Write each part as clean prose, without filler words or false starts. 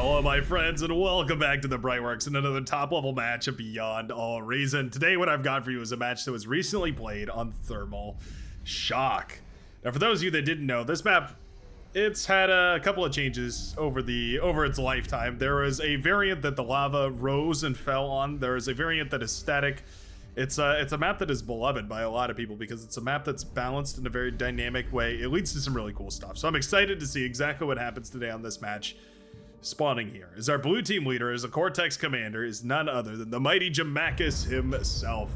Hello, my friends, and welcome back to the Brightworks and another top-level match of Beyond All Reason. Today, what I've got for you is a match that was recently played on Thermal Shock. Now, for those of you that didn't know, this map, it's had a couple of changes over its lifetime. There is a variant that the lava rose and fell on. There is a variant that is static. It's a map that is beloved by a lot of people because it's a map that's balanced in a very dynamic way. It leads to some really cool stuff. So I'm excited to see exactly what happens today on this match. Spawning here is our blue team leader, is a Cortex commander, is none other than the mighty Giraffes himself.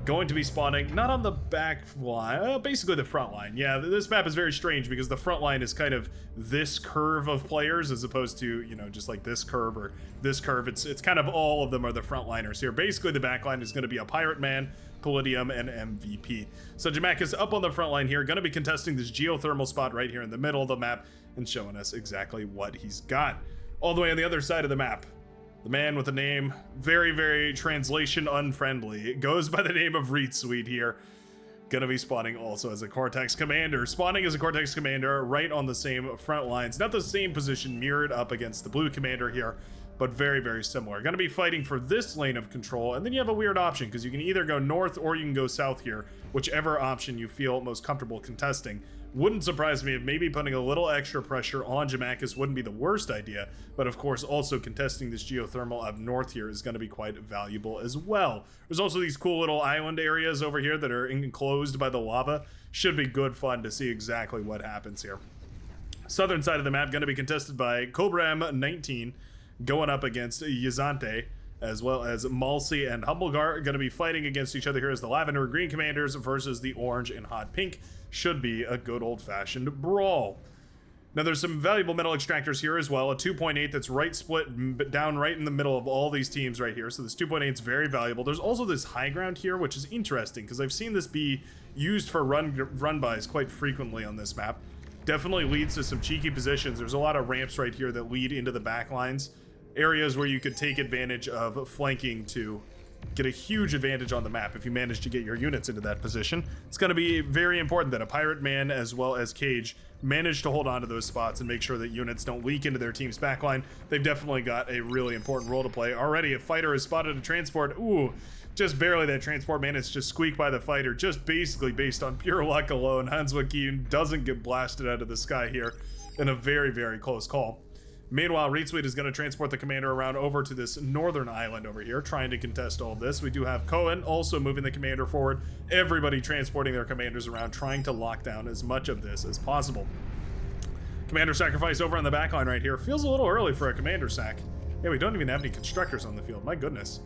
Going to be spawning not on the back line, basically the front line. Yeah, this map is very strange because the front line is kind of this curve of players as opposed to, you know, just like this curve or this curve. It's kind of all of them are the frontliners here. Basically, the back line is going to be a Pirate Man, Palladium, and MVP. So Jamak up on the front line here, going to be contesting this geothermal spot right here in the middle of the map and showing us exactly what he's got. All the way on the other side of the map, the man with the name, very, very translation unfriendly, goes by the name of Reetsweet here. Gonna be spawning also as a Cortex commander. Spawning as a Cortex commander right on the same front lines. Not the same position mirrored up against the blue commander here, but very, very similar. Gonna be fighting for this lane of control, and then you have a weird option because you can either go north or you can go south here, whichever option you feel most comfortable contesting. Wouldn't surprise me if maybe putting a little extra pressure on Jamak wouldn't be the worst idea, but of course also contesting this geothermal up north here is going to be quite valuable as well. There's also these cool little island areas over here that are enclosed by the lava. Should be good fun to see exactly what happens here. Southern side of the map going to be contested by Cobram19 going up against Yazante, as well as Malsi and Humblegar going to be fighting against each other here as the lavender and green commanders versus the orange and hot pink. Should be a good old-fashioned brawl. Now there's some valuable metal extractors here as well, a 2.8 that's right split down right in the middle of all these teams right here, so this 2.8 is very valuable. There's also this high ground here, which is interesting because I've seen this be used for run-bys quite frequently on this map. Definitely leads to some cheeky positions. There's a lot of ramps right here that lead into the back lines, areas where you could take advantage of flanking to get a huge advantage on the map if you manage to get your units into that position. It's going to be very important that a Pirate Man as well as Cage manage to hold on to those spots and make sure that units don't leak into their team's backline. They've definitely got a really important role to play. Already a fighter has spotted a transport. Ooh, just barely that transport managed to squeak by the fighter, just basically based on pure luck alone. Hans Joachim doesn't get blasted out of the sky here in a very, very close call. Meanwhile, Reetsweet is going to transport the commander around over to this northern island over here, trying to contest all of this. We do have Cohen also moving the commander forward. Everybody transporting their commanders around, trying to lock down as much of this as possible. Commander sacrifice over on the backline right here. Feels a little early for a commander sack. Yeah, we don't even have any constructors on the field. My goodness.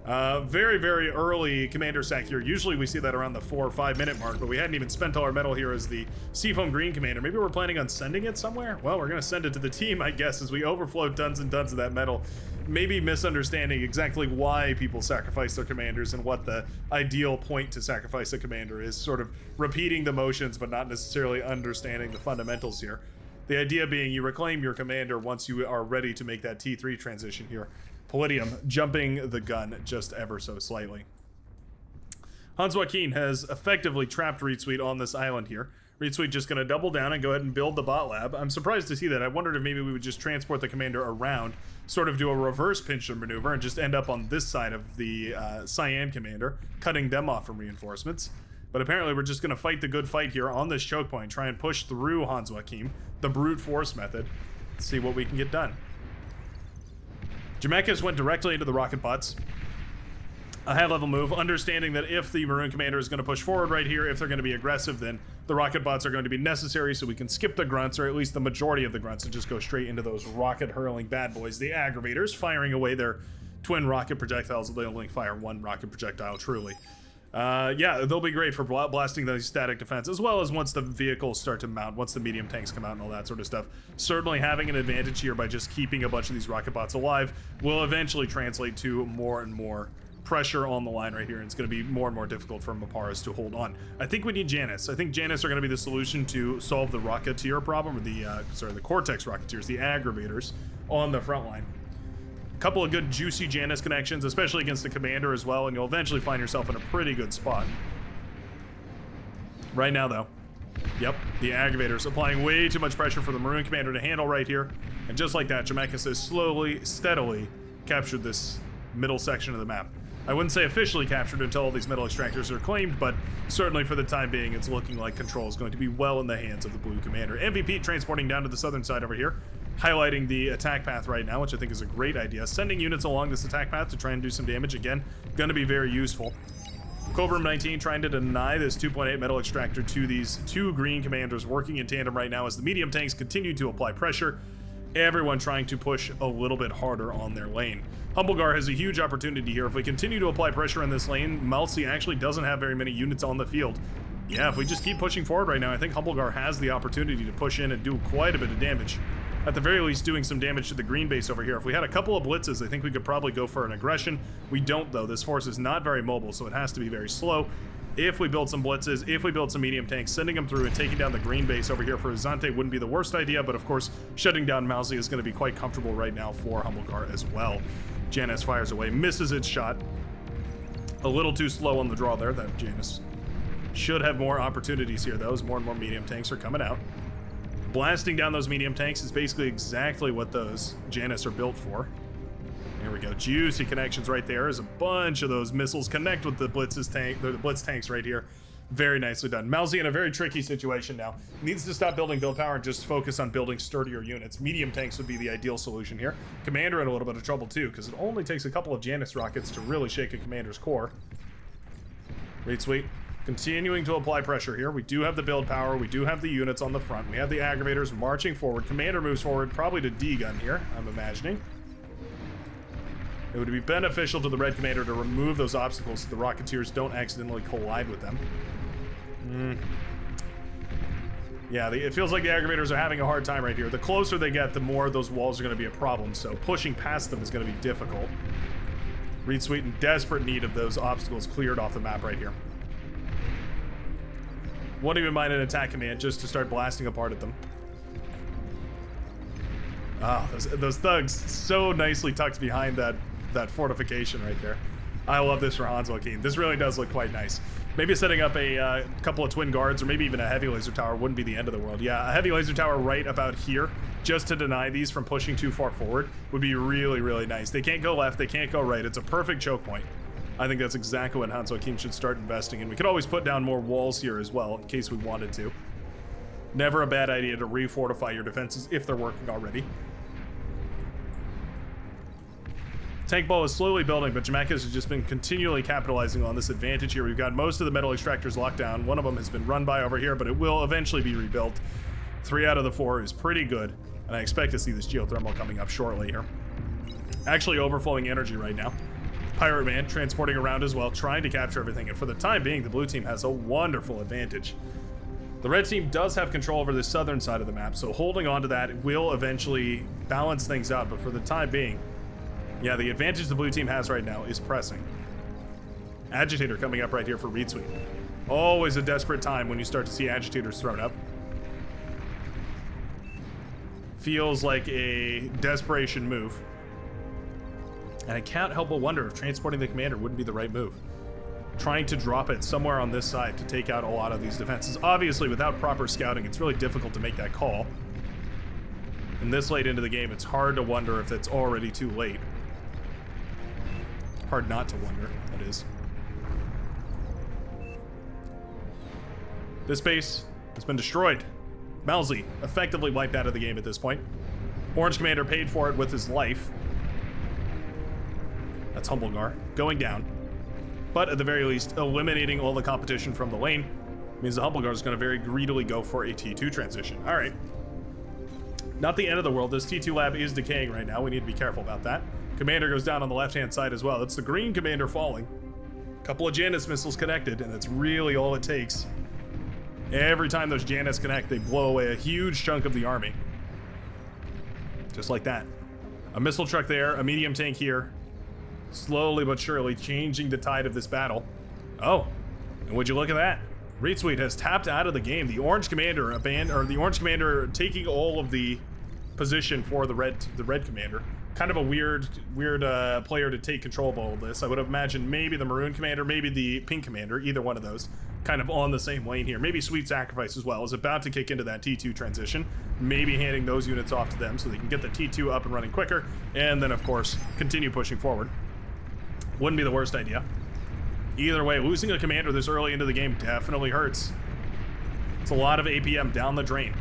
Very, very early commander sack here. Usually we see that around the 4 or 5 minute mark, but we hadn't even spent all our metal here as the Seafoam Green commander. Maybe we're planning on sending it somewhere? Well, we're going to send it to the team, I guess, as we overflow tons and tons of that metal. Maybe misunderstanding exactly why people sacrifice their commanders and what the ideal point to sacrifice a commander is. Sort of repeating the motions, but not necessarily understanding the fundamentals here. The idea being you reclaim your commander once you are ready to make that T3 transition here. Palladium jumping the gun just ever so slightly. Hans Joachim has effectively trapped Reetsweet on this island here. Reetsweet just going to double down and go ahead and build the bot lab. I'm surprised to see that. I wondered if maybe we would just transport the commander around, sort of do a reverse pincher maneuver and just end up on this side of the Cyan commander, cutting them off from reinforcements. But apparently we're just going to fight the good fight here on this choke point, try and push through Hans Joachim, the brute force method, see what we can get done. Jamak went directly into the rocket bots. A high-level move, understanding that if the Maroon Commander is going to push forward right here, if they're going to be aggressive, then the rocket bots are going to be necessary, so we can skip the grunts, or at least the majority of the grunts, and just go straight into those rocket-hurling bad boys, the aggravators, firing away their twin rocket projectiles. They only fire one rocket projectile, truly. Yeah, they'll be great for blasting those static defense, as well as once the vehicles start to mount, once the medium tanks come out and all that sort of stuff. Certainly having an advantage here by just keeping a bunch of these rocket bots alive will eventually translate to more and more pressure on the line right here, and it's going to be more and more difficult for Maparas to hold on. I think we need Janus. I think Janus are going to be the solution to solve the Rocketeer problem, or the Cortex Rocketeers, the aggravators on the front line. Couple of good juicy Janus connections, especially against the commander as well, and you'll eventually find yourself in a pretty good spot. Right now, though, yep, the aggravators applying way too much pressure for the Maroon commander to handle right here. And just like that, Jamekas has slowly, steadily captured this middle section of the map. I wouldn't say officially captured until all these metal extractors are claimed, but certainly for the time being, it's looking like control is going to be well in the hands of the blue commander. MVP transporting down to the southern side over here, highlighting the attack path right now, which I think is a great idea. Sending units along this attack path to try and do some damage, again, going to be very useful. Cobra 19 trying to deny this 2.8 metal extractor to these two green commanders working in tandem right now as the medium tanks continue to apply pressure. Everyone trying to push a little bit harder on their lane. Humblegar has a huge opportunity here. If we continue to apply pressure in this lane, Malsi actually doesn't have very many units on the field. Yeah, if we just keep pushing forward right now, I think Humblegar has the opportunity to push in and do quite a bit of damage. At the very least, doing some damage to the green base over here. If we had a couple of blitzes, I think we could probably go for an aggression. We don't, though. This force is not very mobile, so it has to be very slow. If we build some blitzes, if we build some medium tanks, sending them through and taking down the green base over here for Azante wouldn't be the worst idea, but of course, shutting down Malsi is going to be quite comfortable right now for Humblegar as well. Janus fires away, misses its shot. A little too slow on the draw there. That Janus should have more opportunities here, though, as more and more medium tanks are coming out. Blasting down those medium tanks is basically exactly what those Janus are built for. There we go. Juicy connections right there as a bunch of those missiles connect with the the blitz tanks right here. Very nicely done. Malsi in a very tricky situation now. Needs to stop building build power and just focus on building sturdier units. Medium tanks would be the ideal solution here. Commander in a little bit of trouble too, because it only takes a couple of Janus rockets to really shake a commander's core. Great sweet. Continuing to apply pressure here. We do have the build power. We do have the units on the front. We have the aggravators marching forward. Commander moves forward, probably to D-gun here, I'm imagining. It would be beneficial to the red commander to remove those obstacles so the Rocketeers don't accidentally collide with them. Yeah, it feels like the aggravators are having a hard time right here. The closer they get, the more those walls are going to be a problem, so pushing past them is going to be difficult. Reed Sweet in desperate need of those obstacles cleared off the map right here. Won't even mind an attack command just to start blasting apart at them. Ah, those thugs so nicely tucked behind that fortification right there. I love this for Hans Joachim. This really does look quite nice. Maybe setting up a couple of twin guards or maybe even a heavy laser tower wouldn't be the end of the world. Yeah, a heavy laser tower right about here just to deny these from pushing too far forward would be really, really nice. They can't go left, they can't go right. It's a perfect choke point. I think that's exactly what Hans Joachim should start investing in. We could always put down more walls here as well in case we wanted to. Never a bad idea to refortify your defenses if they're working already. Tank ball is slowly building, but Jamekas has just been continually capitalizing on this advantage here. We've got most of the metal extractors locked down. One of them has been run by over here, but it will eventually be rebuilt. 3 out of the 4 is pretty good, and I expect to see this geothermal coming up shortly here. Actually overflowing energy right now. Pirate Man transporting around as well, trying to capture everything, and for the time being, the blue team has a wonderful advantage. The red team does have control over the southern side of the map, so holding on to that will eventually balance things out, but for the time being, yeah, the advantage the blue team has right now is pressing. Agitator coming up right here for Reed Sweet. Always a desperate time when you start to see agitators thrown up. Feels like a desperation move. And I can't help but wonder if transporting the commander wouldn't be the right move. Trying to drop it somewhere on this side to take out a lot of these defenses. Obviously, without proper scouting, it's really difficult to make that call. And this late into the game, it's hard to wonder if it's already too late. Hard not to wonder, that is. This base has been destroyed. Malsi effectively wiped out of the game at this point. Orange Commander paid for it with his life. That's Humblegar going down. But at the very least, eliminating all the competition from the lane means the Humblegar is going to very greedily go for a T2 transition. All right. Not the end of the world. This T2 lab is decaying right now. We need to be careful about that. Commander goes down on the left-hand side as well. That's the green commander falling. A couple of Janus missiles connected, and that's really all it takes. Every time those Janus connect, they blow away a huge chunk of the army. Just like that. A missile truck there, a medium tank here. Slowly but surely changing the tide of this battle. Oh, and would you look at that? Reed Sweet has tapped out of the game. The orange commander the orange commander taking all of the position for the red commander. Kind of a weird player to take control of all of this. I would have imagined maybe the maroon commander, maybe the pink commander, either one of those. kind of on the same lane here. Maybe Sweet Sacrifice as well is about to kick into that T2 transition. Maybe handing those units off to them so they can get the T2 up and running quicker, and then, of course, continue pushing forward. Wouldn't be the worst idea. Either way, losing a commander this early into the game definitely hurts. It's a lot of APM down the drain.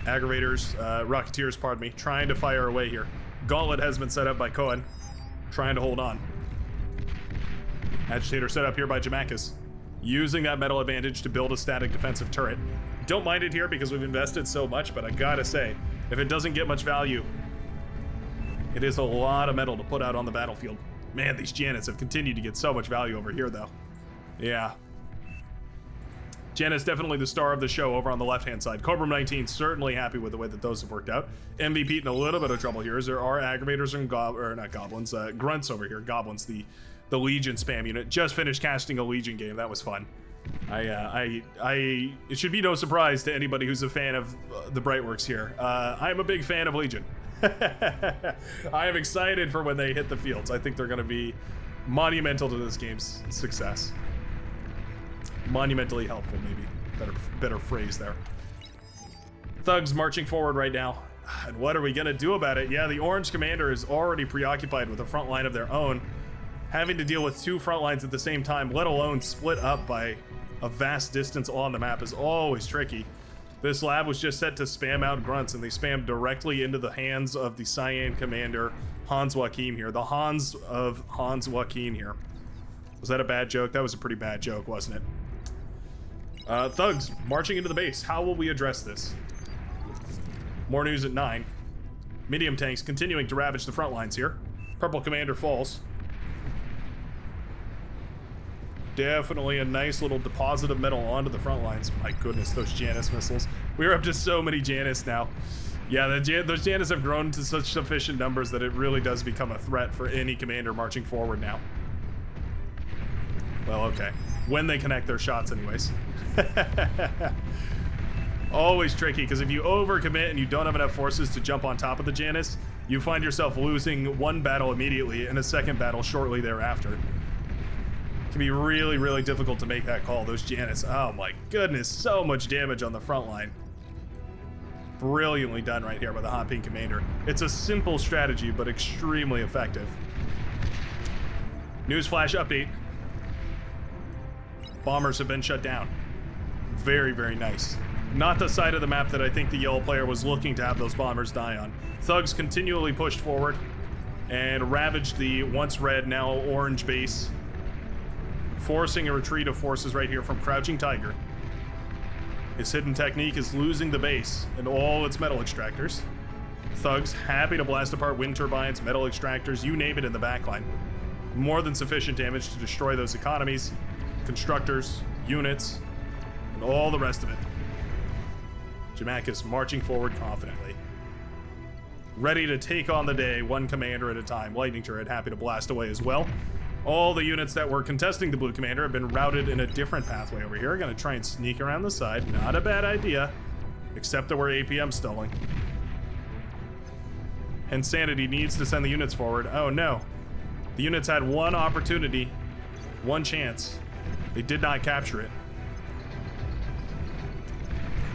Aggravators, Rocketeers, pardon me, trying to fire away here. Gauntlet has been set up by Cohen, trying to hold on. Agitator set up here by Jamakis, using that metal advantage to build a static defensive turret. Don't mind it here because we've invested so much, but I gotta say, if it doesn't get much value, it is a lot of metal to put out on the battlefield. Man, these Janus have continued to get so much value over here, though. Yeah. Janus definitely the star of the show over on the left-hand side. Cobra 19 certainly happy with the way that those have worked out. MVP in a little bit of trouble here as there are aggravators and grunts over here. Goblins, the Legion spam unit. Just finished casting a Legion game. That was fun. It should be no surprise to anybody who's a fan of the Brightworks here. I'm a big fan of Legion. I am excited for when they hit the fields. I think they're going to be monumental to this game's success. Monumentally helpful, maybe. Better phrase there. Thugs marching forward right now. And what are we going to do about it? Yeah, the orange commander is already preoccupied with a front line of their own. Having to deal with two front lines at the same time, let alone split up by a vast distance on the map, is always tricky. This lab was just set to spam out grunts, and they spammed directly into the hands of the Cyan commander, Hans Joachim here. The Hans of Hans Joachim here. Was that a bad joke? That was a pretty bad joke, wasn't it? Thugs marching into the base. How will we address this? More news at 9. Medium tanks continuing to ravage the front lines here. Purple commander falls. Definitely a nice little deposit of metal onto the front lines. My goodness, those Janus missiles. We're up to so many Janus now. Yeah, those Janus have grown to such sufficient numbers that it really does become a threat for any commander marching forward now. Well, okay. When they connect their shots anyways. Always tricky, because if you overcommit and you don't have enough forces to jump on top of the Janus, you find yourself losing one battle immediately and a second battle shortly thereafter. It can be really, really difficult to make that call. Those Janus, oh my goodness, so much damage on the front line. Brilliantly done right here by the Hot Pink Commander. It's a simple strategy, but extremely effective. Newsflash update. Bombers have been shut down. Very, very nice. Not the side of the map that I think the yellow player was looking to have those bombers die on. Thugs continually pushed forward and ravaged the once red, now orange base, forcing a retreat of forces right here from Crouching Tiger. His hidden technique is losing the base and all its metal extractors. Thugs happy to blast apart wind turbines, metal extractors, you name it in the backline. More than sufficient damage to destroy those economies, constructors, units, and all the rest of it. Jamakis marching forward confidently. Ready to take on the day, one commander at a time. Lightning turret happy to blast away as well. All the units that were contesting the blue commander have been routed in a different pathway over here. Gonna try and sneak around the side. Not a bad idea, except that we're APM stalling. Insanity needs to send the units forward. Oh no. The units had one opportunity, one chance. They did not capture it.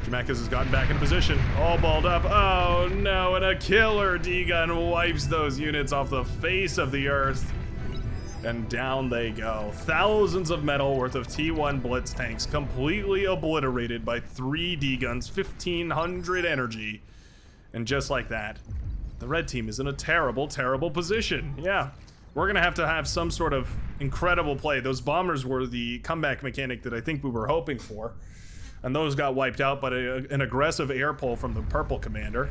Jamakis has gotten back into position, all balled up. Oh no, and a killer D-gun wipes those units off the face of the earth. And down they go. Thousands of metal worth of T1 Blitz tanks completely obliterated by 3 D-guns, 1,500 energy. And just like that, the red team is in a terrible, terrible position. Yeah. We're gonna have to have some sort of incredible play. Those bombers were the comeback mechanic that I think we were hoping for. And those got wiped out by an aggressive air pull from the purple commander.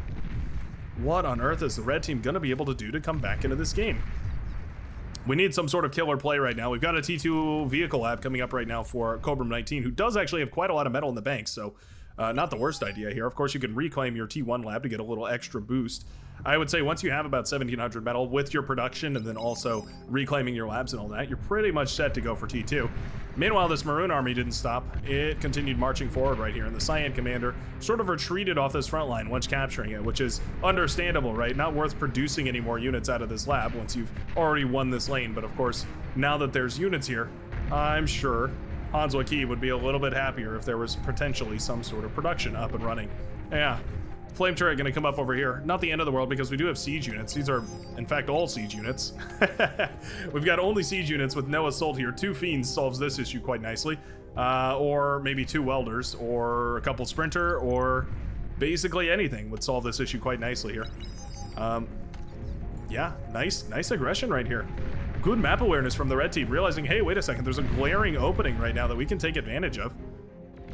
What on earth is the red team gonna be able to do to come back into this game? We need some sort of killer play right now. We've got a T2 vehicle lab coming up right now for Cobra 19, who does actually have quite a lot of metal in the bank, so Not the worst idea here. Of course, you can reclaim your T1 lab to get a little extra boost. I would say once you have about 1700 metal with your production and then also reclaiming your labs and all that, you're pretty much set to go for T2. Meanwhile, this Maroon army didn't stop. It continued marching forward right here, and the Cyan commander sort of retreated off this front line once capturing it, which is understandable, right? Not worth producing any more units out of this lab once you've already won this lane, but of course, now that there's units here, I'm sure Hans Joachim would be a little bit happier if there was potentially some sort of production up and running. Yeah. Flame turret gonna come up over here. Not the end of the world because we do have siege units. These are, in fact, all siege units. We've got only siege units with no assault here. 2 fiends solves this issue quite nicely. Or maybe 2 welders, or a couple sprinter, or basically anything would solve this issue quite nicely here. Yeah, nice aggression right here. Good map awareness from the red team, realizing, hey, wait a second, there's a glaring opening right now that we can take advantage of.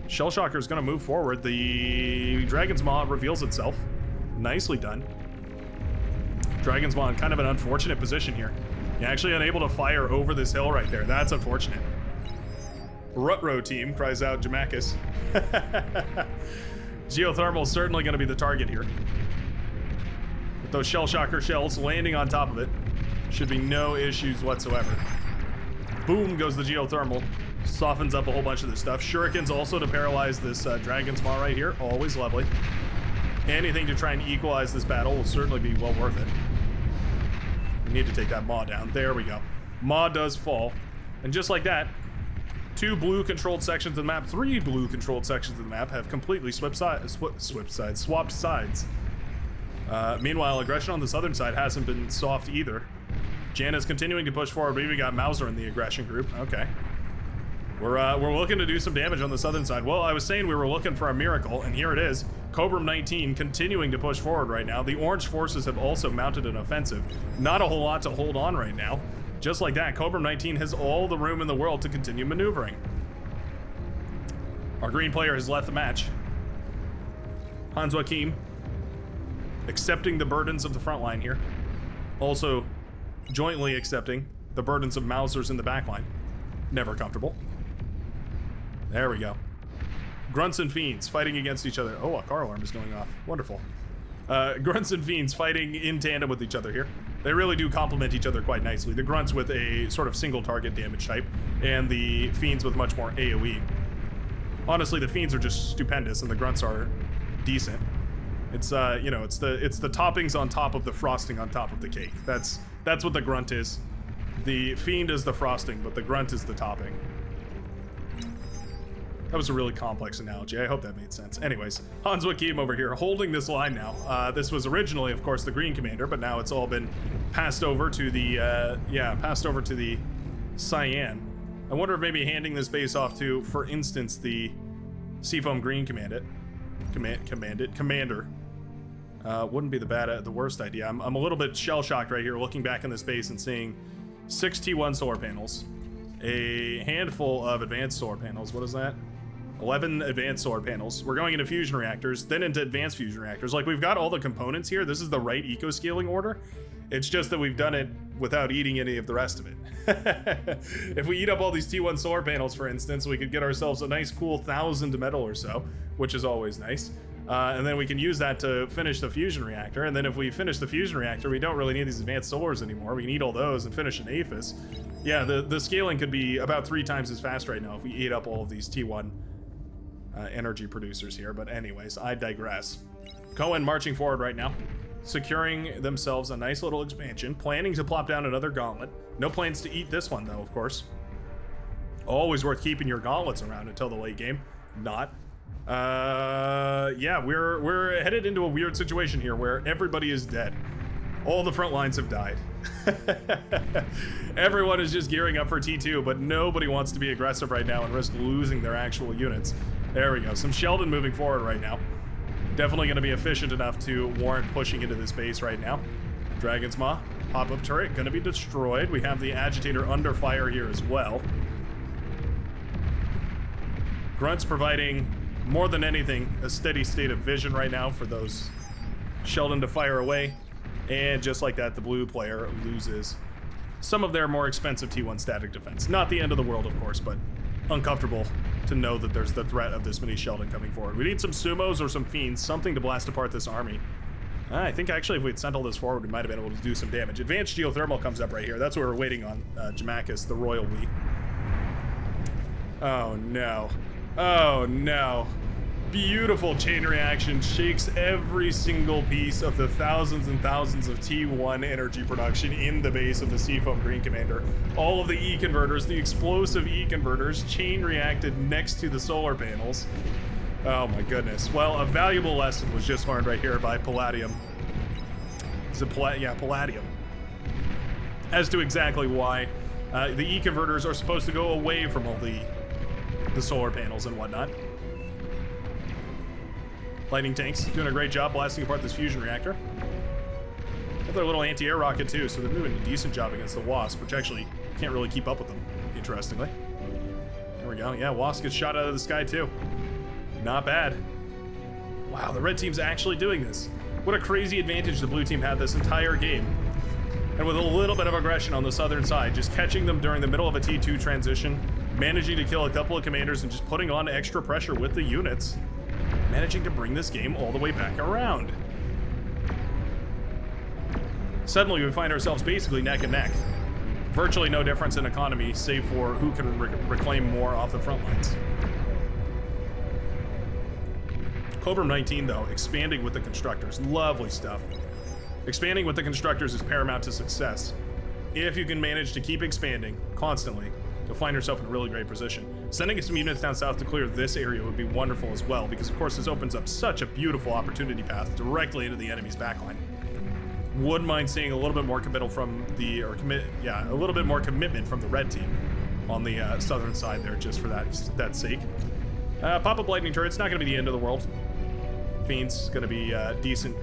Shell Shocker is going to move forward. The Dragon's Maw reveals itself. Nicely done. Dragon's Maw in kind of an unfortunate position here. You're actually unable to fire over this hill right there. That's unfortunate. Rutro team, cries out Jamakis. Geothermal is certainly going to be the target here. With those Shell Shocker shells landing on top of it, should be no issues whatsoever. Boom goes the Geothermal. Softens up a whole bunch of this stuff. Shurikens also to paralyze this Dragon's Maw right here. Always lovely. Anything to try and equalize this battle will certainly be well worth it. We need to take that Maw down. There we go. Maw does fall. And just like that, 2 blue controlled sections of the map, 3 blue controlled sections of the map have completely swapped sides. Meanwhile, aggression on the southern side hasn't been soft either. Janna's continuing to push forward. We got Mauser in the aggression group. Okay. We're looking to do some damage on the southern side. Well, I was saying we were looking for a miracle, and here it is. Cobram 19 continuing to push forward right now. The orange forces have also mounted an offensive. Not a whole lot to hold on right now. Just like that, Cobram 19 has all the room in the world to continue maneuvering. Our green player has left the match. Hans Joachim accepting the burdens of the front line here. Also jointly accepting the burdens of Mausers in the back line. Never comfortable. There we go. Grunts and Fiends fighting against each other. Oh, a car alarm is going off. Wonderful. Grunts and Fiends fighting in tandem with each other here. They really do complement each other quite nicely. The Grunts with a sort of single target damage type, and the Fiends with much more AoE. Honestly, the Fiends are just stupendous, and the Grunts are decent. It's you know, it's the toppings on top of the frosting on top of the cake. That's what the Grunt is. The Fiend is the frosting, but the Grunt is the topping. That was a really complex analogy. I hope that made sense. Anyways, Hans Joachim over here holding this line now. This was originally, of course, the green commander, but now it's all been passed over to the, Cyan. I wonder if maybe handing this base off to, for instance, the Seafoam green commander. Wouldn't be the worst idea. I'm a little bit shell-shocked right here looking back in this base and seeing 6 T1 solar panels, a handful of advanced solar panels. What is that? 11 advanced solar panels. We're going into fusion reactors, then into advanced fusion reactors. Like, we've got all the components here. This is the right eco-scaling order. It's just that we've done it without eating any of the rest of it. If we eat up all these T1 solar panels, for instance, we could get ourselves a nice cool 1,000 metal or so, which is always nice. And then we can use that to finish the fusion reactor. And then if we finish the fusion reactor, we don't really need these advanced solars anymore. We can eat all those and finish an APHIS. Yeah, the scaling could be about 3 times as fast right now if we ate up all of these T1 energy producers here. But anyways, I digress. Cohen marching forward right now, securing themselves a nice little expansion, planning to plop down another gauntlet. No plans to eat this one, though, of course. Always worth keeping your gauntlets around until the late game. Not. Yeah, we're headed into a weird situation here where everybody is dead. All the front lines have died. Everyone is just gearing up for T2, but nobody wants to be aggressive right now and risk losing their actual units. There we go. Some Sheldon moving forward right now. Definitely going to be efficient enough to warrant pushing into this base right now. Dragon's Maw, pop-up turret, going to be destroyed. We have the Agitator under fire here as well. Grunts providing, more than anything, a steady state of vision right now for those Sheldon to fire away. And just like that, the blue player loses some of their more expensive T1 static defense. Not the end of the world, of course, but uncomfortable to know that there's the threat of this mini Sheldon coming forward. We need some sumos or some fiends, something to blast apart this army. I think actually if we'd sent all this forward, we might have been able to do some damage. Advanced geothermal comes up right here. That's what we're waiting on, Jamachus, the royal we. Oh no. Oh no. Beautiful chain reaction, shakes every single piece of the thousands and thousands of T1 energy production in the base of the Seafoam Green Commander. All of the E converters, the explosive E converters, chain reacted next to the solar panels. Oh my goodness. Well, a valuable lesson was just learned right here by Palladium. Is it yeah, Palladium. As to exactly why the E converters are supposed to go away from all the solar panels and whatnot. Lightning tanks doing a great job blasting apart this fusion reactor. Got their little anti-air rocket too, so they're doing a decent job against the Wasp, which actually can't really keep up with them, interestingly. There we go. Yeah, Wasp gets shot out of the sky too. Not bad. Wow, the red team's actually doing this. What a crazy advantage the blue team had this entire game. And with a little bit of aggression on the southern side, just catching them during the middle of a T2 transition, managing to kill a couple of commanders and just putting on extra pressure with the units. Managing to bring this game all the way back around. Suddenly we find ourselves basically neck and neck. Virtually no difference in economy, save for who can reclaim more off the front lines. Cobram 19 though, expanding with the constructors, lovely stuff. Expanding with the constructors is paramount to success. If you can manage to keep expanding constantly, you'll find yourself in a really great position. Sending some units down south to clear this area would be wonderful as well, because of course this opens up such a beautiful opportunity path directly into the enemy's backline. Wouldn't mind seeing a little bit more committal from the, a little bit more commitment from the red team on the southern side there, just for that sake. Pop-up lightning turret's not going to be the end of the world. Fiend's going to be decent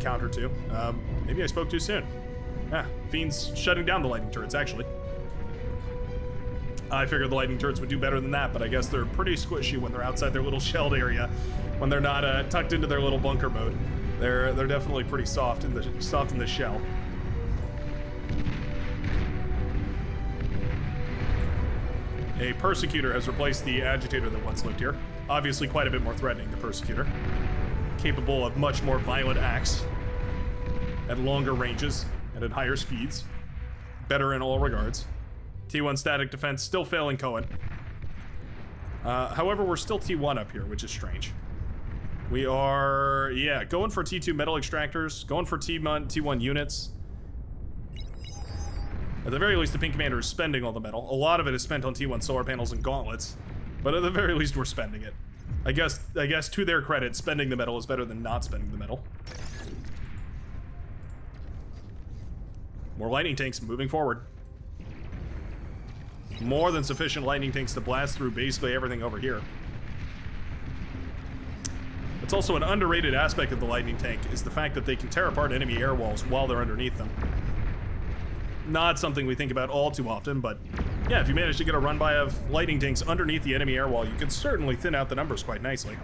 counter too. Maybe I spoke too soon. Yeah, Fiend's shutting down the lightning turrets actually. I figured the lightning turrets would do better than that, but I guess they're pretty squishy when they're outside their little shelled area, when they're not tucked into their little bunker mode. They're definitely pretty soft in the shell. A Persecutor has replaced the Agitator that once lived here. Obviously quite a bit more threatening, the Persecutor. Capable of much more violent acts at longer ranges and at higher speeds. Better in all regards. T1 static defense still failing Cohen. However, we're still T1 up here, which is strange. We are, yeah, going for T2 metal extractors, going for T1 units. At the very least, the Pink Commander is spending all the metal. A lot of it is spent on T1 solar panels and gauntlets, but at the very least, we're spending it. I guess to their credit, spending the metal is better than not spending the metal. More lightning tanks moving forward. More than sufficient lightning tanks to blast through basically everything over here. It's also an underrated aspect of the lightning tank is the fact that they can tear apart enemy air walls while they're underneath them. Not something we think about all too often, but yeah, if you manage to get a run by of lightning tanks underneath the enemy air wall, you can certainly thin out the numbers quite nicely.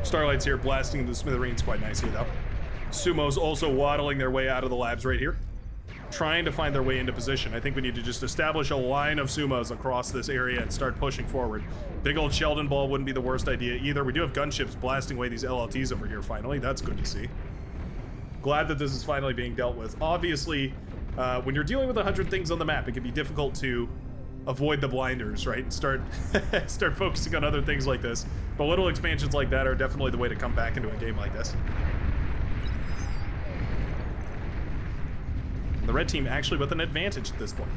Starlight's here blasting into the smithereens quite nicely though. Sumo's also waddling their way out of the labs right here, trying to find their way into position. I think we need to just establish a line of Sumos across this area and start pushing forward. Big old Sheldon ball wouldn't be the worst idea either. We do have gunships blasting away these LLTs over here finally. That's good to see. Glad that this is finally being dealt with. Obviously, when you're dealing with 100 things on the map, it can be difficult to avoid the blinders, right? And start focusing on other things like this. But little expansions like that are definitely the way to come back into a game like this. The red team actually with an advantage at this point.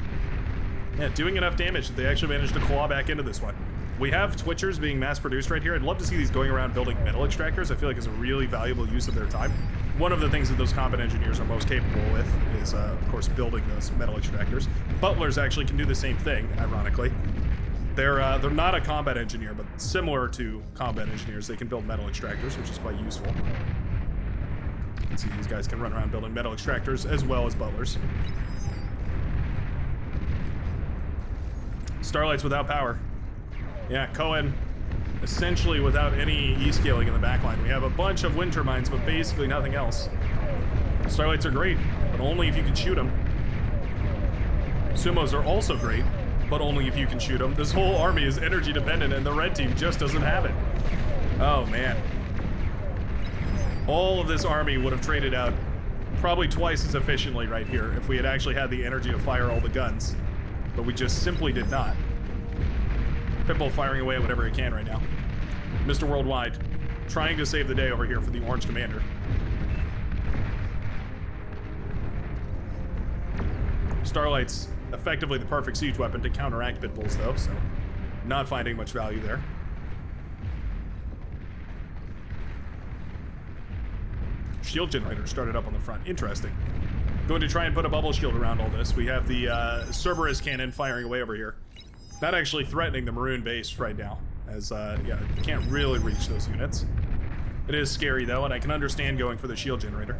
Yeah, doing enough damage that they actually managed to claw back into this one. We have Twitchers being mass-produced right here. I'd love to see these going around building metal extractors. I feel like it's a really valuable use of their time. One of the things that those combat engineers are most capable with is, of course, building those metal extractors. Butlers actually can do the same thing, ironically. They're not a combat engineer, but similar to combat engineers, they can build metal extractors, which is quite useful. You can see these guys can run around building metal extractors as well as butlers. Starlight's without power. Yeah, Cohen essentially without any E-scaling in the backline. We have a bunch of wind turbines, but basically nothing else. Starlights are great, but only if you can shoot them. Sumos are also great, but only if you can shoot them. This whole army is energy dependent, and the red team just doesn't have it. Oh, man. All of this army would have traded out probably twice as efficiently right here if we had actually had the energy to fire all the guns. But we just simply did not. Pitbull firing away at whatever he can right now. Mr. Worldwide trying to save the day over here for the Orange Commander. Starlight's effectively the perfect siege weapon to counteract Pitbulls, though, so not finding much value there. Shield generator started up on the front. Interesting. Going to try and put a bubble shield around all this. We have the Cerberus cannon firing away over here. Not actually threatening the Maroon base right now, as, yeah, can't really reach those units. It is scary, though, and I can understand going for the shield generator.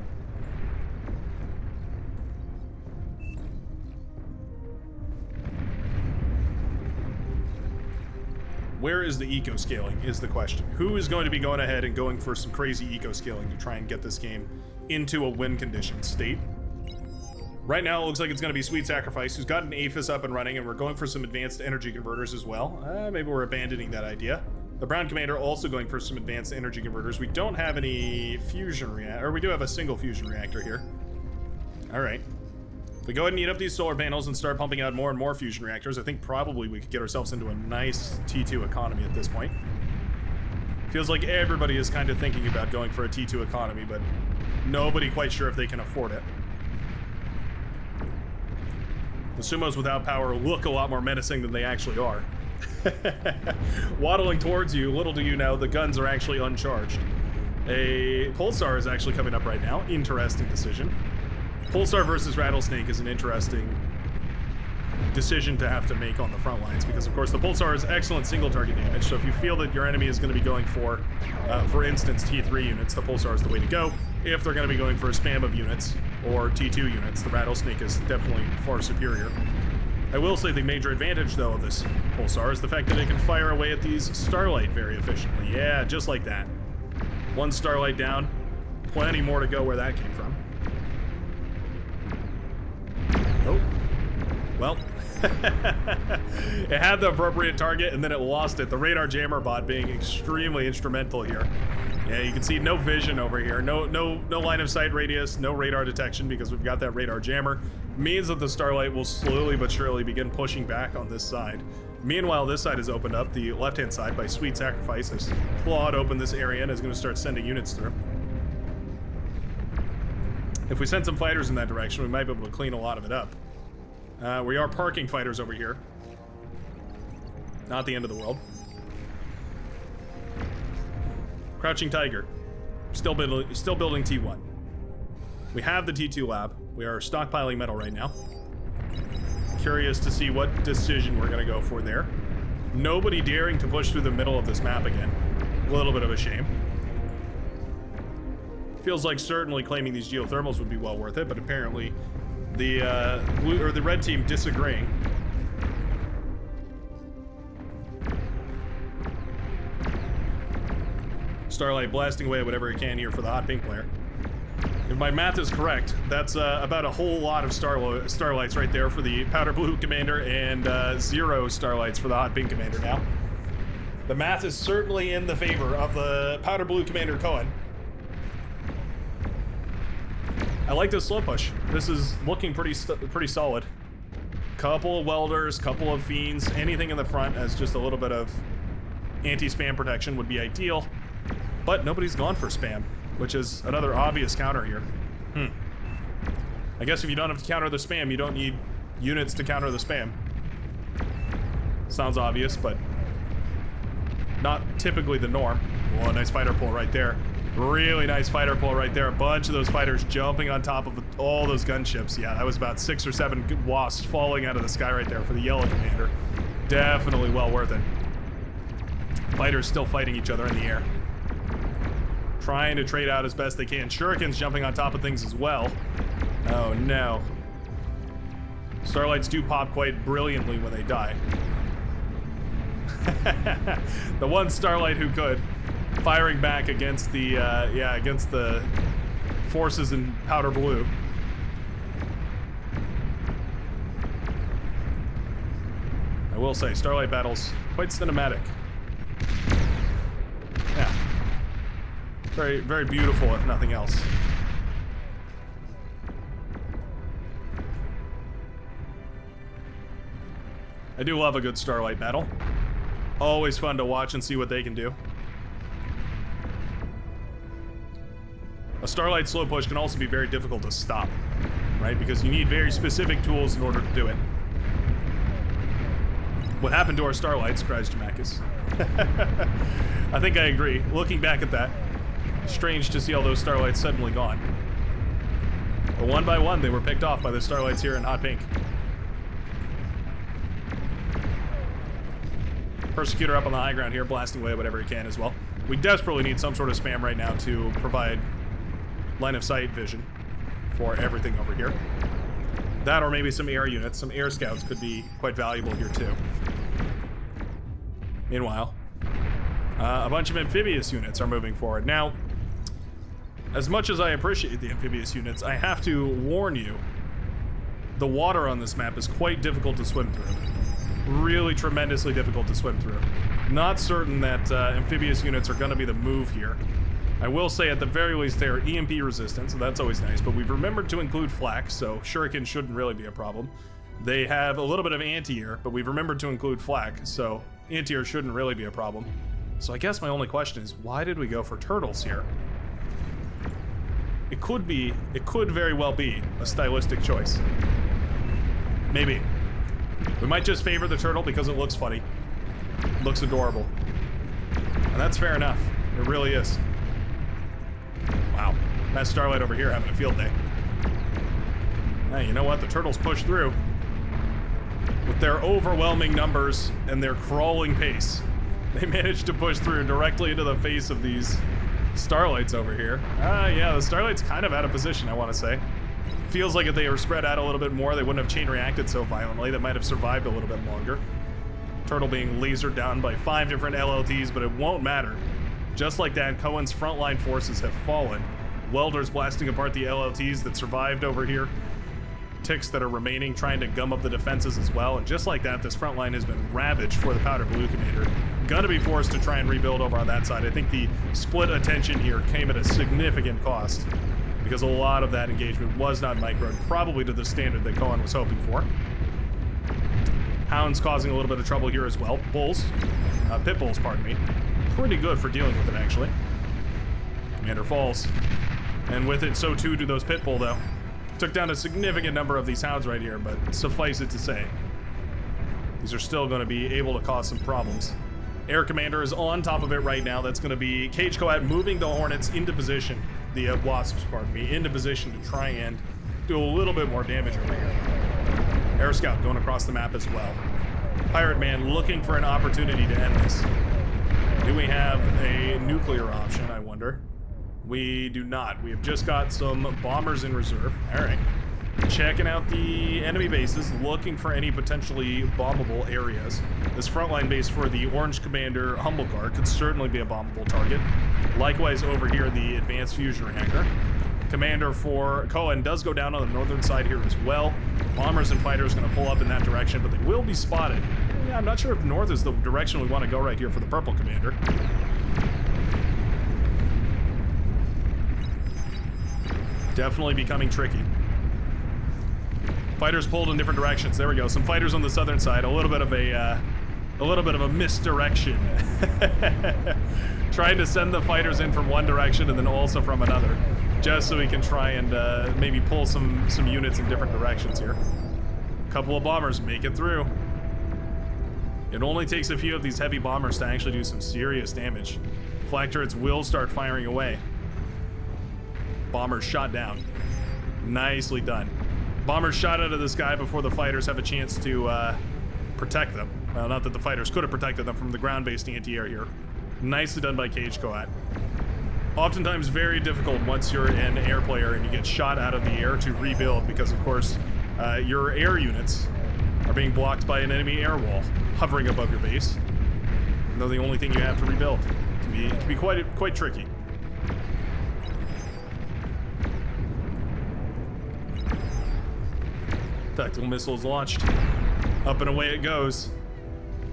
Where is the eco-scaling is the question. Who is going to be going ahead and going for some crazy eco-scaling to try and get this game into a win condition state? Right now, it looks like it's going to be Sweet Sacrifice, who's got an APHIS up and running, and we're going for some advanced energy converters as well. Maybe we're abandoning that idea. The Brown Commander also going for some advanced energy converters. We don't have any fusion reactor, or we do have a single fusion reactor here. All right. If we go ahead and eat up these solar panels and start pumping out more and more fusion reactors, I think probably we could get ourselves into a nice T2 economy at this point. Feels like everybody is kind of thinking about going for a T2 economy, but nobody quite sure if they can afford it. The sumos without power look a lot more menacing than they actually are. Waddling towards you, little do you know, the guns are actually uncharged. A Pulsar is actually coming up right now. Interesting decision. Pulsar versus Rattlesnake is an interesting decision to have to make on the front lines, because of course the Pulsar is excellent single target damage, so if you feel that your enemy is going to be going for instance, T3 units, the Pulsar is the way to go. If they're going to be going for a spam of units, or T2 units, the Rattlesnake is definitely far superior. I will say the major advantage, though, of this Pulsar is the fact that it can fire away at these Starlight very efficiently. Yeah, just like that. One Starlight down, plenty more to go where that came from. Oh. Well, it had the appropriate target and then it lost it. The radar jammer bot being extremely instrumental here. Yeah, you can see no vision over here. No line of sight radius, no radar detection because we've got that radar jammer. Means that the Starlight will slowly but surely begin pushing back on this side. Meanwhile, this side is opened up, the left-hand side, by Sweet Sacrifice. Has clawed open this area and is going to start sending units through. If we send some fighters in that direction, we might be able to clean a lot of it up. We are parking fighters over here. Not the end of the world. Crouching Tiger. Still building T1. We have the T2 lab. We are stockpiling metal right now. Curious to see what decision we're going to go for there. Nobody daring to push through the middle of this map again. A little bit of a shame. Feels like certainly claiming these geothermals would be well worth it, but apparently the red team disagreeing. Starlight blasting away at whatever it can here for the hot pink player. If my math is correct, that's about a whole lot of Starlights right there for the powder blue commander and 0 Starlights for the hot pink commander now. The math is certainly in the favor of the powder blue commander Cohen. I like this slow push. This is looking pretty solid. Couple of welders, couple of fiends, anything in the front as just a little bit of anti-spam protection would be ideal. But nobody's gone for spam, which is another obvious counter here. I guess if you don't have to counter the spam, you don't need units to counter the spam. Sounds obvious, but not typically the norm. Oh, nice fighter pull right there. Really nice fighter pull right there. A bunch of those fighters jumping on top of all those gunships. Yeah, that was about 6 or 7 wasps falling out of the sky right there for the yellow commander. Definitely well worth it. Fighters still fighting each other in the air. Trying to trade out as best they can. Shurikens jumping on top of things as well. Oh no. Starlights do pop quite brilliantly when they die. The one Starlight who could. Firing back against the, against the forces in powder blue. will say, Starlight Battle's quite cinematic. Yeah. Very, very beautiful, if nothing else. I do love a good Starlight Battle. Always fun to watch and see what they can do. A Starlight slow push can also be very difficult to stop, right? Because you need very specific tools in order to do it. What happened to our Starlights, cries Jamakis. I think I agree. Looking back at that, strange to see all those Starlights suddenly gone. But one by one, they were picked off by the Starlights here in hot pink. Persecutor up on the high ground here, blasting away whatever he can as well. We desperately need some sort of spam right now to provide line of sight vision for everything over here. That or maybe some air units, some air scouts could be quite valuable here too. Meanwhile, a bunch of amphibious units are moving forward. Now, as much as I appreciate the amphibious units, I have to warn you, the water on this map is quite difficult to swim through. Really tremendously difficult to swim through. Not certain that amphibious units are going to be the move here. I will say at the very least they are EMP resistant, so that's always nice, but we've remembered to include flak, so shuriken shouldn't really be a problem. They have a little bit of anti-air, but we've remembered to include flak, so anti-air shouldn't really be a problem. So I guess my only question is, why did we go for turtles here? It could very well be a stylistic choice. Maybe. We might just favor the turtle because it looks funny. It looks adorable. And that's fair enough. It really is. Wow. That Starlight over here having a field day. Hey, you know what? The turtles push through. With their overwhelming numbers and their crawling pace, they managed to push through directly into the face of these Starlights over here. Yeah, the Starlight's kind of out of position, I want to say. Feels like if they were spread out a little bit more, they wouldn't have chain reacted so violently. They might have survived a little bit longer. Turtle being lasered down by 5 different LLTs, but it won't matter. Just like that, Cohen's frontline forces have fallen. Welders blasting apart the LLTs that survived over here. Ticks that are remaining, trying to gum up the defenses as well. And just like that, this front line has been ravaged for the Powder Blue Commander. Gonna be forced to try and rebuild over on that side. I think the split attention here came at a significant cost, because a lot of that engagement was not microed, probably to the standard that Cohen was hoping for. Hounds causing a little bit of trouble here as well. Bulls, pit bulls, pardon me. Pretty good for dealing with it, actually. Commander falls. And with it, so too do those pit bull, though. Took down a significant number of these hounds right here, but suffice it to say, these are still going to be able to cause some problems. Air Commander is on top of it right now. That's going to be Cage Coat moving the Hornets into position. The Wasps, pardon me, into position to try and do a little bit more damage over here. Air Scout going across the map as well. Pirate Man looking for an opportunity to end this. Do we have a nuclear option, I wonder? We do not. We have just got some bombers in reserve. All right. Checking out the enemy bases, looking for any potentially bombable areas. This frontline base for the Orange Commander Humble Guard could certainly be a bombable target. Likewise, over here, the Advanced Fusion Reactor. Commander for Cohen does go down on the northern side here as well. Bombers and fighters going to pull up in that direction, but they will be spotted. Yeah, I'm not sure if north is the direction we want to go right here for the Purple Commander. Definitely becoming tricky. Fighters pulled in different directions. There we go. Some fighters on the southern side. A little bit of a misdirection. Trying to send the fighters in from one direction and then also from another, just so we can try and maybe pull some units in different directions here. A couple of bombers make it through. It only takes a few of these heavy bombers to actually do some serious damage. Flak turrets will start firing away. Bombers shot down. Nicely done. Bombers shot out of the sky before the fighters have a chance to protect them. Well, not that the fighters could have protected them from the ground-based anti-air here. Nicely done by Cage Coat. Oftentimes very difficult once you're an air player and you get shot out of the air to rebuild, because of course your air units are being blocked by an enemy air wall hovering above your base. And they're the only thing you have to rebuild. It can be quite tricky. Tactical missiles launched. Up and away it goes.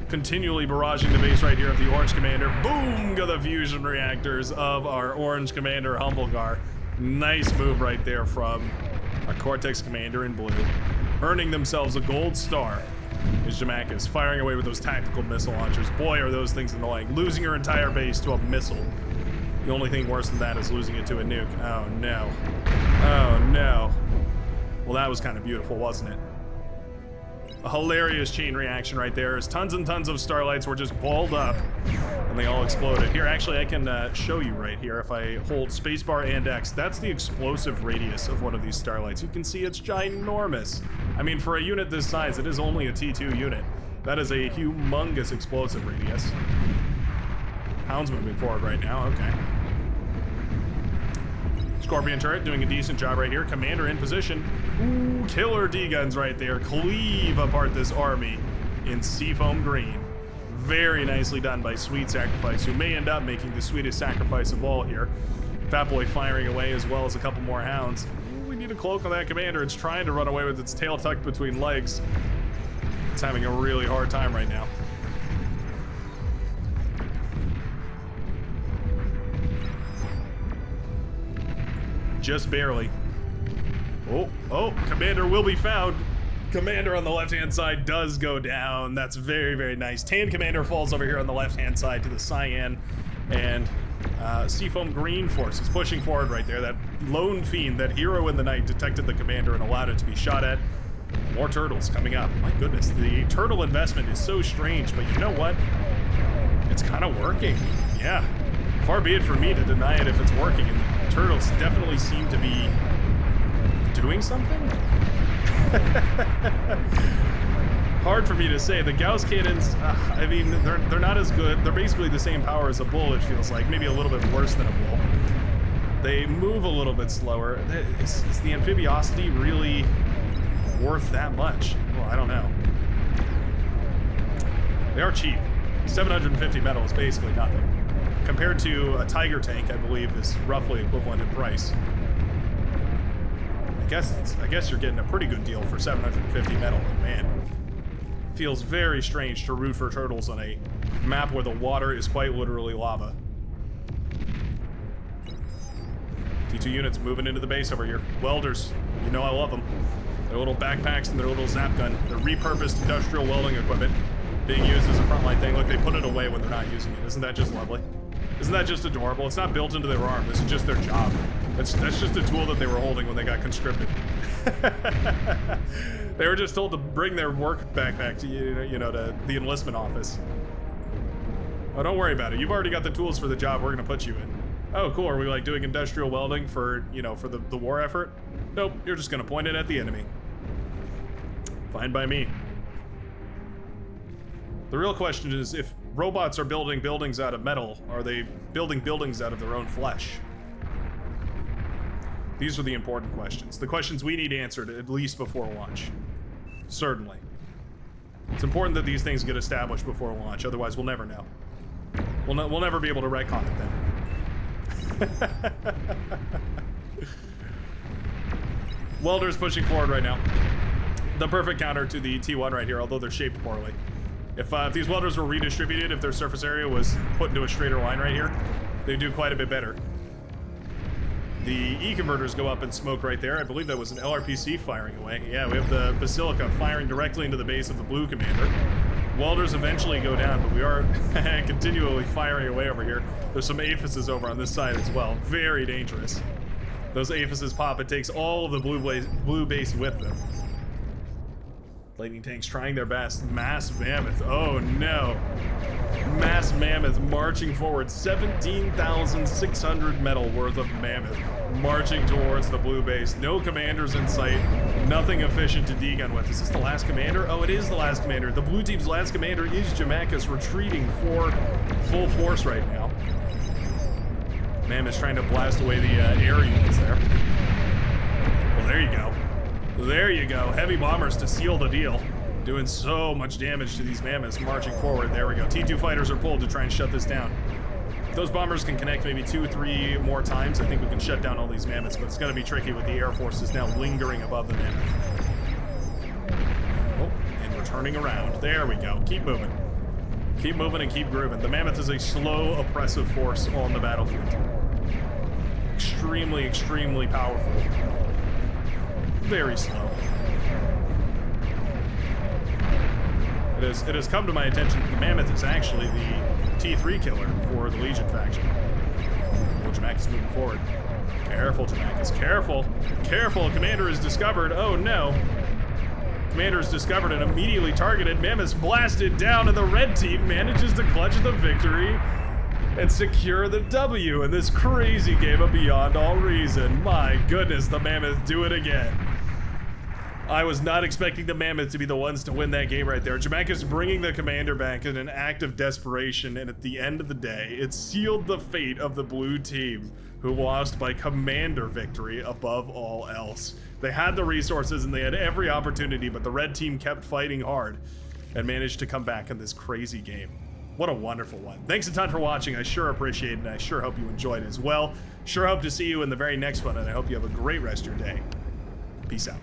continually barraging the base right here of the Orange Commander. Boom! Go the fusion reactors of our Orange Commander Humblegar. Nice move right there from our Cortex Commander in blue. Earning themselves a gold star is Jamaica's firing away with those tactical missile launchers. Boy, are those things annoying. Losing your entire base to a missile. The only thing worse than that is losing it to a nuke. Oh no. Oh no. Well, that was kind of beautiful, wasn't it? A hilarious chain reaction right there as tons and tons of starlights were just balled up and they all exploded. Here, actually, I can show you right here. If I hold spacebar and X, that's the explosive radius of one of these starlights. You can see it's ginormous. I mean, for a unit this size, it is only a T2 unit. That is a humongous explosive radius. Hound's moving forward right now, okay. Scorpion turret doing a decent job right here. Commander in position. Ooh, killer D-guns right there. Cleave apart this army in seafoam green. Very nicely done by Sweet Sacrifice, who may end up making the sweetest sacrifice of all here. Fat Boy firing away as well as a couple more hounds. Ooh, we need a cloak on that commander. It's trying to run away with its tail tucked between legs. It's having a really hard time right now. Just barely. Oh, Commander will be found. Commander on the left-hand side does go down. That's very, very nice. Tan Commander falls over here on the left-hand side to the cyan. And Seafoam Green Force is pushing forward right there. That lone fiend, that hero in the night, detected the Commander and allowed it to be shot at. More turtles coming up. My goodness, the turtle investment is so strange, but you know what? It's kind of working. Yeah. Far be it for me to deny it if it's working. And the turtles definitely seem to be doing something? Hard for me to say. The Gauss cannons, I mean, they're not as good. They're basically the same power as a bull, it feels like. Maybe a little bit worse than a bull. They move a little bit slower. Is the amphibiosity really worth that much? Well, I don't know. They are cheap. 750 metal is basically nothing. Compared to a Tiger tank, I believe, is roughly equivalent in price. I guess you're getting a pretty good deal for 750 metal, but man, feels very strange to root for turtles on a map where the water is quite literally lava. T2 units moving into the base over here. Welders, you know I love them. Their little backpacks and their little zap gun. Their repurposed industrial welding equipment being used as a frontline thing. Look, they put it away when they're not using it. Isn't that just lovely? Isn't that just adorable? It's not built into their arm. This is just their job. That's just a tool that they were holding when they got conscripted. They were just told to bring their work backpack to to the enlistment office. Oh, don't worry about it. You've already got the tools for the job we're gonna put you in. Oh, cool. Are we like doing industrial welding for for the war effort? Nope. You're just gonna point it at the enemy. Fine by me. The real question is, if robots are building buildings out of metal, are they building buildings out of their own flesh? These are the important questions. The questions we need answered at least before launch. Certainly. It's important that these things get established before launch, otherwise we'll never know. We'll never be able to retcon it then. Welders pushing forward right now. The perfect counter to the T1 right here, although they're shaped poorly. If these welders were redistributed, if their surface area was put into a straighter line right here, they'd do quite a bit better. The E-converters go up in smoke right there. I believe that was an LRPC firing away. Yeah, we have the Basilica firing directly into the base of the blue commander. Welders eventually go down, but we are continually firing away over here. There's some aphises over on this side as well. Very dangerous. Those aphises pop. It takes all of the blue base with them. Lightning tanks trying their best. Mass Mammoth. Oh no. Mass Mammoth marching forward. 17,600 metal worth of Mammoth marching towards the blue base. No commanders in sight. Nothing efficient to D-gun with. Is this the last commander? Oh, it is the last commander. The blue team's last commander is Jamaica's, retreating for full force right now. Mammoth's trying to blast away the air units there. Well, there you go. There you go. Heavy bombers to seal the deal. Doing so much damage to these mammoths marching forward. There we go. T2 fighters are pulled to try and shut this down. If those bombers can connect maybe 2 or 3 more times, I think we can shut down all these mammoths, but it's going to be tricky with the Air Forces now lingering above the mammoth. Oh, and we're turning around. There we go. Keep moving. Keep moving and keep grooving. The Mammoth is a slow, oppressive force on the battlefield. Extremely, extremely powerful. Very slow. It has come to my attention that the Mammoth is actually the T3 killer for the Legion faction. Oh, Jamak is moving forward. Careful, Jamak, careful. Careful, Commander is discovered. Oh no. Commander is discovered and immediately targeted. Mammoth's blasted down and the red team manages to clutch the victory and secure the W in this crazy game of Beyond All Reason. My goodness, the Mammoth do it again. I was not expecting the Mammoth to be the ones to win that game right there. Jamak is bringing the Commander back in an act of desperation, and at the end of the day, it sealed the fate of the blue team, who lost by Commander victory above all else. They had the resources and they had every opportunity, but the red team kept fighting hard and managed to come back in this crazy game. What a wonderful one. Thanks a ton for watching. I sure appreciate it, and I sure hope you enjoyed it as well. Sure hope to see you in the very next one, and I hope you have a great rest of your day. Peace out.